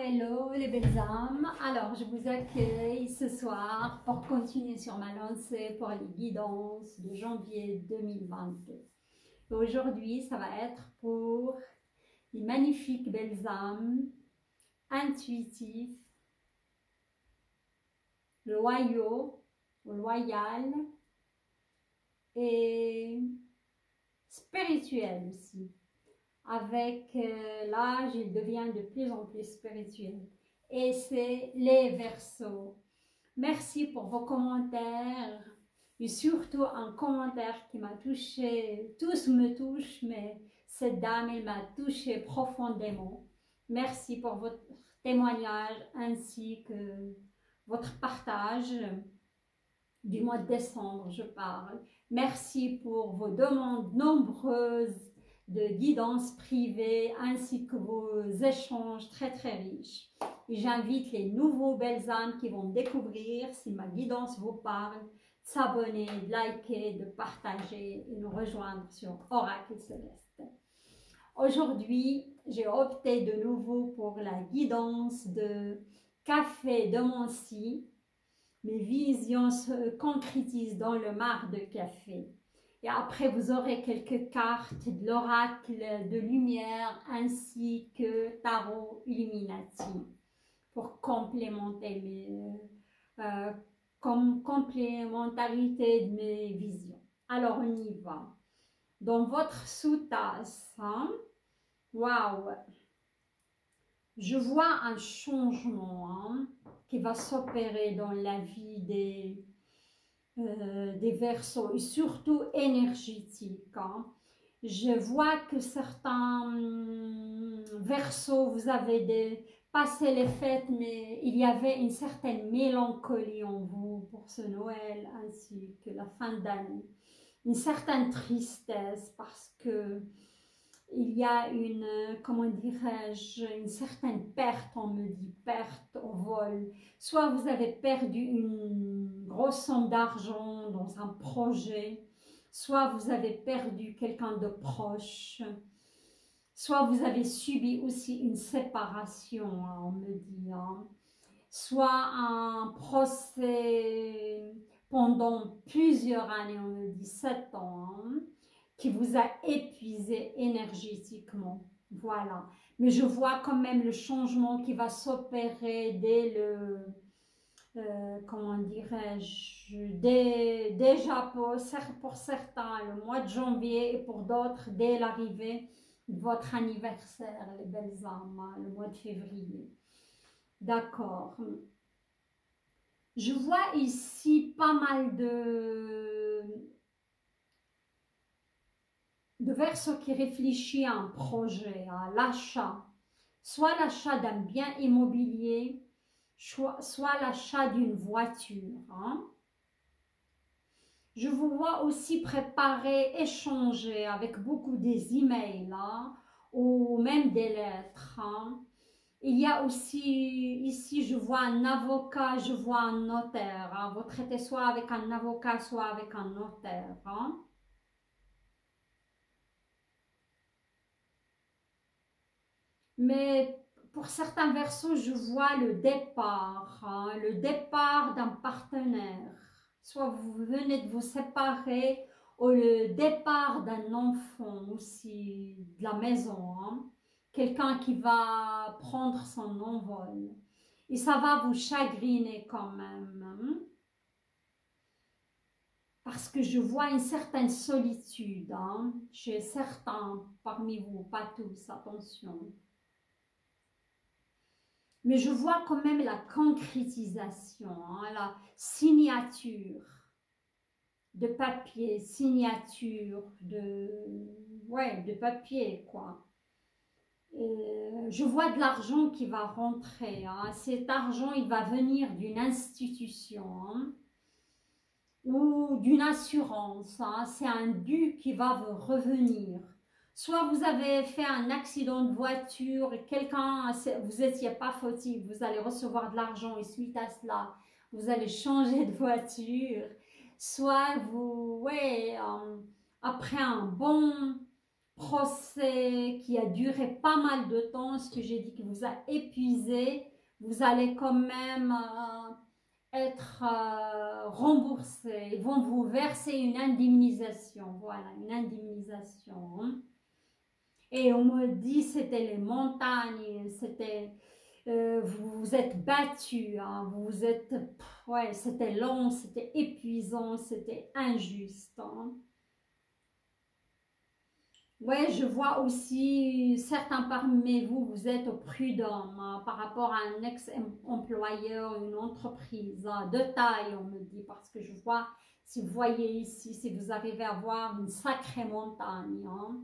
hello les belles âmes. Alors, je vous accueille ce soir pour continuer sur ma lancée pour les guidances de janvier 2022. Et aujourd'hui, ça va être pour les magnifiques belles âmes, intuitifs, loyaux, loyales et spirituels aussi. Avec l'âge, il devient de plus en plus spirituel. Et c'est les Verseaux. Merci pour vos commentaires et surtout un commentaire qui m'a touché. Tous me touchent, mais cette dame, elle m'a touché profondément. Merci pour votre témoignage ainsi que votre partage du mois de décembre, je parle. Merci pour vos demandes nombreuses de guidance privée ainsi que vos échanges très riches. Et j'invite les nouveaux belles âmes qui vont découvrir, si ma guidance vous parle, de s'abonner, de liker, de partager et nous rejoindre sur Oracle Céleste. Aujourd'hui, j'ai opté de nouveau pour la guidance de Café de Mancy. Mes visions se concrétisent dans le mar de café. Et après, vous aurez quelques cartes de l'oracle de lumière ainsi que tarot Illuminati pour complémenter complémentarité de mes visions. Alors, on y va. Dans votre sous-tasse, waouh, je vois un changement qui va s'opérer dans la vie des Verseaux et surtout énergétique. Je vois que certains Verseaux, vous avez passé les fêtes, mais il y avait une certaine mélancolie en vous pour ce Noël ainsi que la fin d'année. Une certaine tristesse parce que il y a une, comment dirais-je, une certaine perte, on me dit, perte au vol. Soit vous avez perdu une grosse somme d'argent dans un projet, soit vous avez perdu quelqu'un de proche, soit vous avez subi aussi une séparation, on me dit, soit un procès pendant plusieurs années, on me dit 7 ans, qui vous a épuisé énergétiquement. Voilà. Mais je vois quand même le changement qui va s'opérer dès le, comment dirais-je, déjà pour certains, le mois de janvier et pour d'autres, dès l'arrivée de votre anniversaire, les belles âmes, le mois de février. D'accord. Je vois ici pas mal de Verseaux qui réfléchit à un projet, à l'achat, soit l'achat d'un bien immobilier, soit l'achat d'une voiture. Je vous vois aussi préparer, échanger avec beaucoup des emails ou même des lettres. Il y a aussi, ici, je vois un avocat, je vois un notaire. Vous traitez soit avec un avocat, soit avec un notaire. Mais pour certains Verseaux, je vois le départ d'un partenaire. Soit vous venez de vous séparer, ou le départ d'un enfant aussi de la maison. Quelqu'un qui va prendre son envol. Et ça va vous chagriner quand même. Parce que je vois une certaine solitude chez certains parmi vous, pas tous, attention. Mais je vois quand même la concrétisation, la signature de papier, signature de papier, quoi. Et je vois de l'argent qui va rentrer. Cet argent, il va venir d'une institution ou d'une assurance. C'est un dû qui va vous revenir. Soit vous avez fait un accident de voiture et vous n'étiez pas fautif, vous allez recevoir de l'argent et suite à cela, vous allez changer de voiture. Soit après un bon procès qui a duré pas mal de temps, ce que j'ai dit qui vous a épuisé, vous allez quand même être remboursé. Ils vont vous verser une indemnisation. Voilà, une indemnisation. Hein. Et on me dit c'était les montagnes, c'était vous vous êtes battu, hein, vous êtes ouais, c'était long, c'était épuisant, c'était injuste. Hein. Ouais, je vois aussi certains parmi vous, vous êtes prudents hein, par rapport à un ex-employeur, une entreprise hein, de taille, on me dit, parce que je vois, si vous voyez ici, si vous arrivez à voir une sacrée montagne. Hein.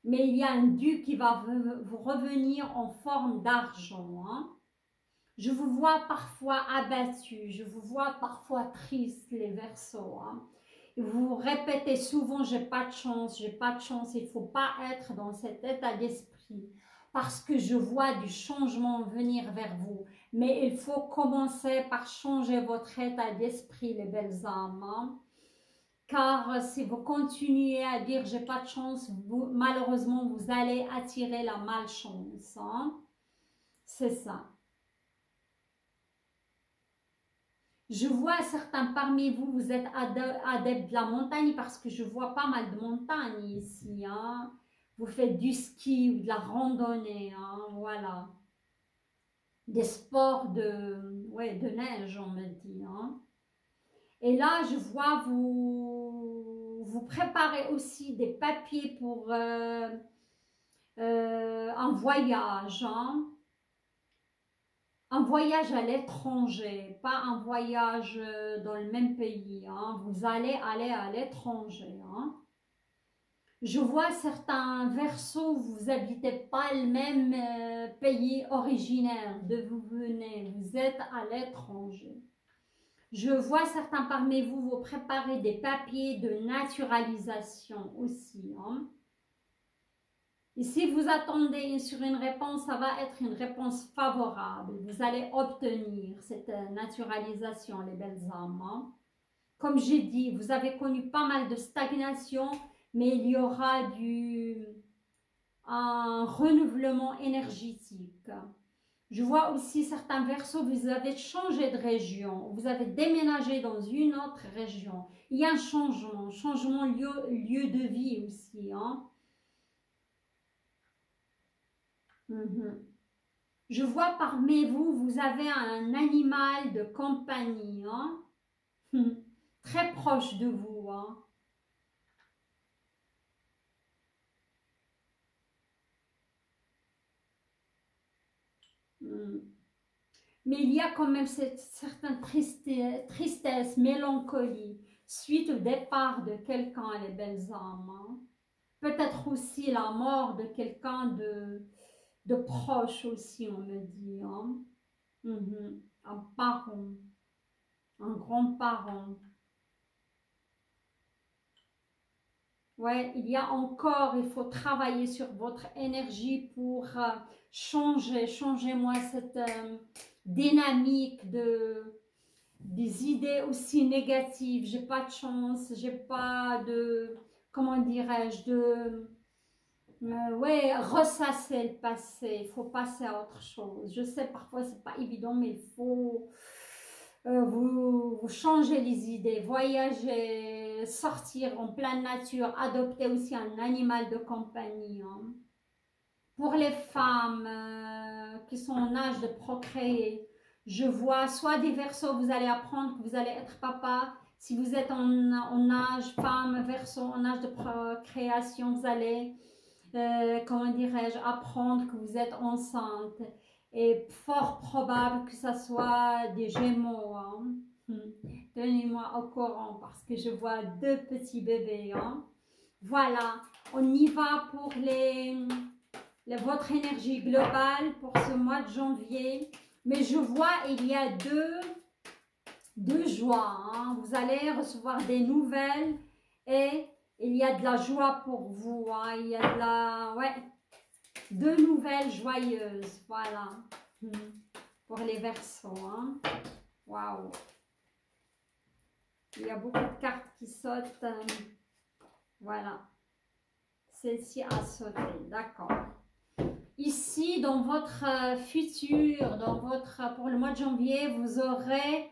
Mais il y a un dû qui va vous revenir en forme d'argent. Hein. Je vous vois parfois abattu, je vous vois parfois triste, les Verseaux. Hein. Vous vous répétez souvent, j'ai pas de chance, j'ai pas de chance. Il ne faut pas être dans cet état d'esprit parce que je vois du changement venir vers vous. Mais il faut commencer par changer votre état d'esprit, les belles âmes. Hein. Car si vous continuez à dire j'ai pas de chance, malheureusement vous allez attirer la malchance. Hein. C'est ça. Je vois certains parmi vous, vous êtes adeptes de la montagne parce que je vois pas mal de montagnes ici. Hein. Vous faites du ski ou de la randonnée, hein, voilà. Des sports ouais, de neige, on me dit. Hein. Et là, je vois vous préparez aussi des papiers pour un voyage. Hein. Un voyage à l'étranger, pas un voyage dans le même pays. Hein. Vous allez aller à l'étranger. Hein. Je vois certains Verseaux, vous n'habitez pas le même pays originaire de vous venez. Vous êtes à l'étranger. Je vois certains parmi vous, vous préparez des papiers de naturalisation aussi. Hein. Et si vous attendez sur une réponse, ça va être une réponse favorable. Vous allez obtenir cette naturalisation, les belles âmes. Hein. Comme j'ai dit, vous avez connu pas mal de stagnation, mais il y aura un renouvellement énergétique. Je vois aussi certains Verseaux, vous avez changé de région, vous avez déménagé dans une autre région. Il y a un changement lieu de vie aussi. Hein. Je vois parmi vous, vous avez un animal de compagnie, hein? Très proche de vous. Hein? Mais il y a quand même cette certaine tristesse, mélancolie, suite au départ de quelqu'un, les belles âmes. Hein? Peut-être aussi la mort de quelqu'un de proche aussi, on me dit. Hein? Un parent, un grand-parent. Ouais, il y a encore, il faut travailler sur votre énergie pour changez-moi cette dynamique des idées aussi négatives. J'ai pas de chance, j'ai pas de, comment dirais-je, ouais, ressasser le passé. Il faut passer à autre chose. Je sais, parfois, c'est pas évident, mais il faut vous changez les idées, voyager, sortir en pleine nature, adopter aussi un animal de compagnie. Hein. Pour les femmes qui sont en âge de procréer, je vois soit des Verseaux, vous allez apprendre que vous allez être papa. Si vous êtes en âge femme, Verseau, en âge de procréation, vous allez, comment dirais-je, apprendre que vous êtes enceinte. Et fort probable que ce soit des Gémeaux. Hein. Tenez-moi au courant parce que je vois deux petits bébés. Hein. Voilà, on y va pour votre énergie globale pour ce mois de janvier. Mais je vois, il y a deux joies. Hein. Vous allez recevoir des nouvelles et il y a de la joie pour vous. Hein. Il y a de la... Ouais. Deux nouvelles joyeuses, voilà, pour les Verseaux. Hein. Waouh! Il y a beaucoup de cartes qui sautent. Voilà. Celle-ci a sauté. D'accord. Ici, dans votre futur, pour le mois de janvier, vous aurez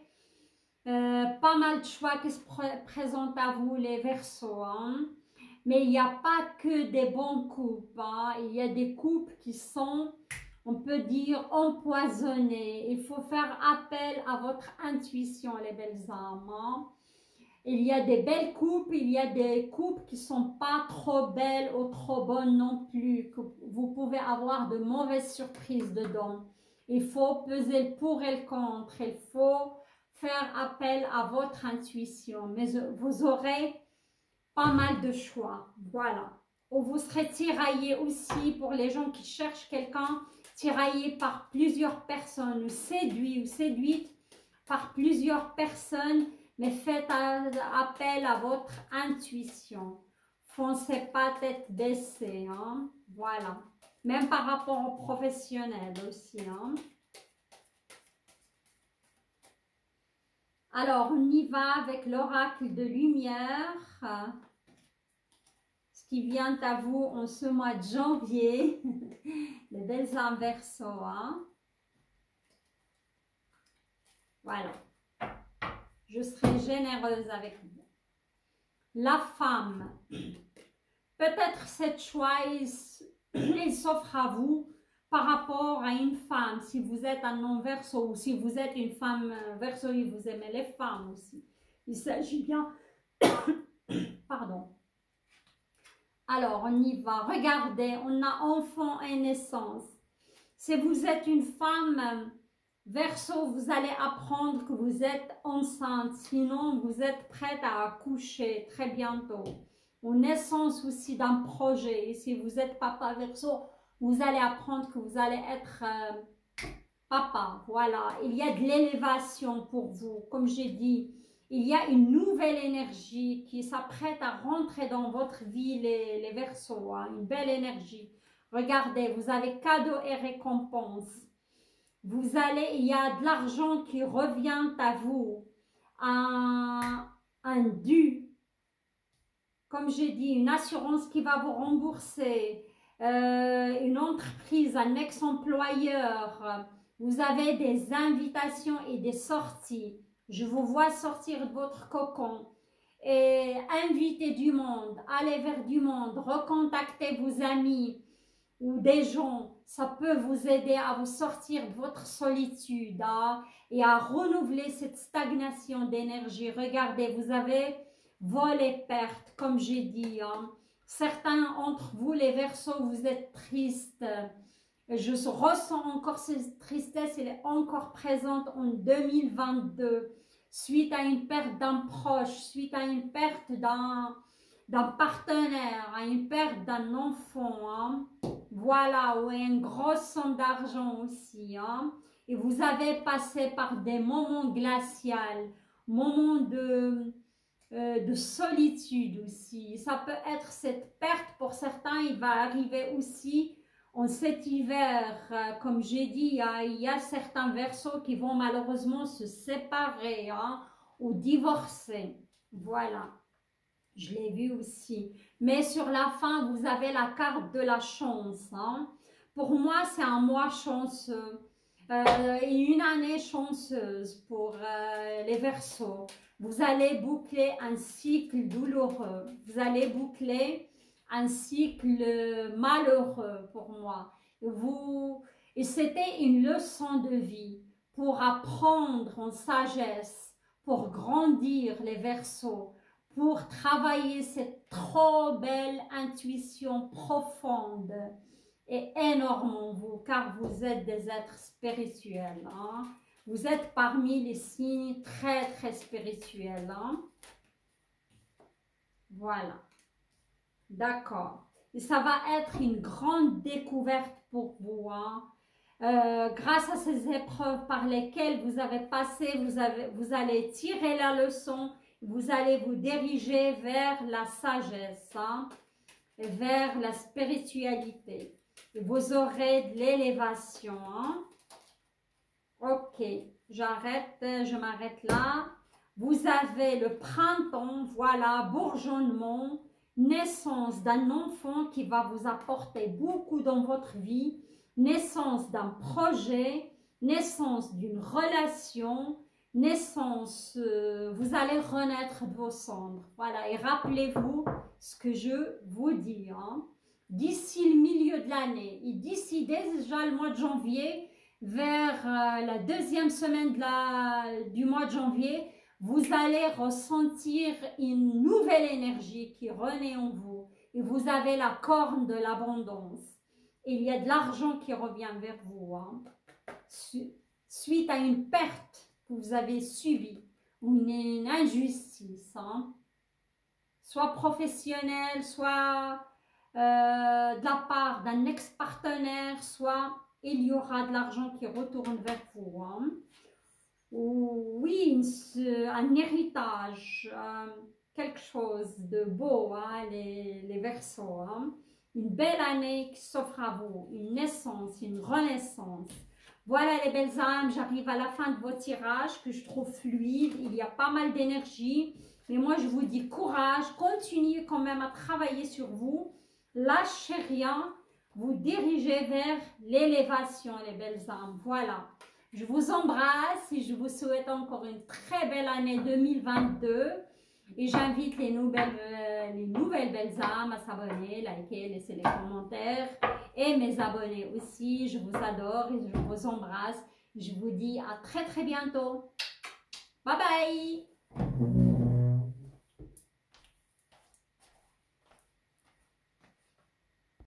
pas mal de choix qui se présentent à vous, les Verseaux. Hein. Mais il n'y a pas que des bons couples. Hein. Il y a des couples qui sont, on peut dire, empoisonnés. Il faut faire appel à votre intuition, les belles âmes. Hein. Il y a des belles coupes, il y a des coupes qui ne sont pas trop belles ou trop bonnes non plus. Que vous pouvez avoir de mauvaises surprises dedans. Il faut peser le pour et le contre. Il faut faire appel à votre intuition. Mais vous aurez pas mal de choix. Voilà. Ou vous serez tiraillé aussi pour les gens qui cherchent quelqu'un, tiraillé par plusieurs personnes, ou séduit ou séduite par plusieurs personnes. Mais faites appel à votre intuition. Foncez pas tête baissée. Hein? Voilà. Même par rapport aux professionnels aussi. Hein? Alors, on y va avec l'oracle de lumière. Ce qui vient à vous en ce mois de janvier. Les belles âmes Verseaux. Hein? Voilà. Je serai généreuse avec vous. La femme. Peut-être cette choix, il s'offre à vous par rapport à une femme. Si vous êtes un non Verseau ou si vous êtes une femme Verseau et vous aimez les femmes aussi. Il s'agit bien... Pardon. Alors, on y va. Regardez, on a enfant et naissance. Si vous êtes une femme... Verseau, vous allez apprendre que vous êtes enceinte, sinon vous êtes prête à accoucher très bientôt. Ou naissance aussi d'un projet. Et si vous êtes papa Verseau, vous allez apprendre que vous allez être papa. Voilà, il y a de l'élévation pour vous. Comme j'ai dit, il y a une nouvelle énergie qui s'apprête à rentrer dans votre vie, les Verseaux. Hein, une belle énergie. Regardez, vous avez cadeaux et récompenses. Il y a de l'argent qui revient à vous, un dû, comme j'ai dit, une assurance qui va vous rembourser, une entreprise, un ex-employeur, vous avez des invitations et des sorties. Je vous vois sortir de votre cocon et inviter du monde, aller vers du monde, recontacter vos amis ou des gens. Ça peut vous aider à vous sortir de votre solitude hein, et à renouveler cette stagnation d'énergie. Regardez, vous avez vol et perte, comme j'ai dit. Hein. Certains d'entre vous, les Verseaux, vous êtes tristes. Je ressens encore cette tristesse, elle est encore présente en 2022, suite à une perte d'un proche, suite à une perte d'un partenaire, à une perte d'un enfant. Hein. Voilà, ou une grosse somme d'argent aussi. Hein. Et vous avez passé par des moments glaciaux, moments de solitude aussi. Ça peut être cette perte pour certains, il va arriver aussi en cet hiver. Comme j'ai dit, il y a certains Verseaux qui vont malheureusement se séparer hein, ou divorcer. Voilà. Je l'ai vu aussi. Mais sur la fin, vous avez la carte de la chance. Hein. Pour moi, c'est un mois chanceux. Et une année chanceuse pour les Verseaux. Vous allez boucler un cycle douloureux. Vous allez boucler un cycle malheureux pour moi. Et c'était une leçon de vie pour apprendre en sagesse, pour grandir les Verseaux, pour travailler cette trop belle intuition profonde et énorme en vous, car vous êtes des êtres spirituels. Hein? Vous êtes parmi les signes très très spirituels. Hein? Voilà. D'accord. Et ça va être une grande découverte pour vous. Hein? Grâce à ces épreuves par lesquelles vous avez passé, vous allez tirer la leçon. Vous allez vous diriger vers la sagesse, hein, et vers la spiritualité. Et vous aurez de l'élévation. Hein. Ok, je m'arrête là. Vous avez le printemps, voilà, bourgeonnement, naissance d'un enfant qui va vous apporter beaucoup dans votre vie, naissance d'un projet, naissance d'une relation, naissance, vous allez renaître de vos cendres. Voilà, et rappelez-vous ce que je vous dis. Hein. D'ici le milieu de l'année, et d'ici déjà le mois de janvier, vers la deuxième semaine du mois de janvier, vous allez ressentir une nouvelle énergie qui renaît en vous. Et vous avez la corne de l'abondance. Il y a de l'argent qui revient vers vous. Hein. Suite à une perte que vous avez subie, ou une injustice. Hein. Soit professionnelle, soit de la part d'un ex-partenaire, soit il y aura de l'argent qui retourne vers vous. Hein. Oui, un héritage, quelque chose de beau, hein, les Verseaux. Hein. Une belle année qui s'offre à vous, une naissance, une renaissance. Voilà les belles âmes, j'arrive à la fin de vos tirages que je trouve fluide, il y a pas mal d'énergie. Mais moi je vous dis courage, continuez quand même à travailler sur vous, lâchez rien, vous dirigez vers l'élévation les belles âmes. Voilà. Je vous embrasse et je vous souhaite encore une très belle année 2022. Et j'invite les nouvelles belles âmes à s'abonner, liker, laisser les commentaires. Et mes abonnés aussi, je vous adore et je vous embrasse. Je vous dis à très bientôt. Bye bye.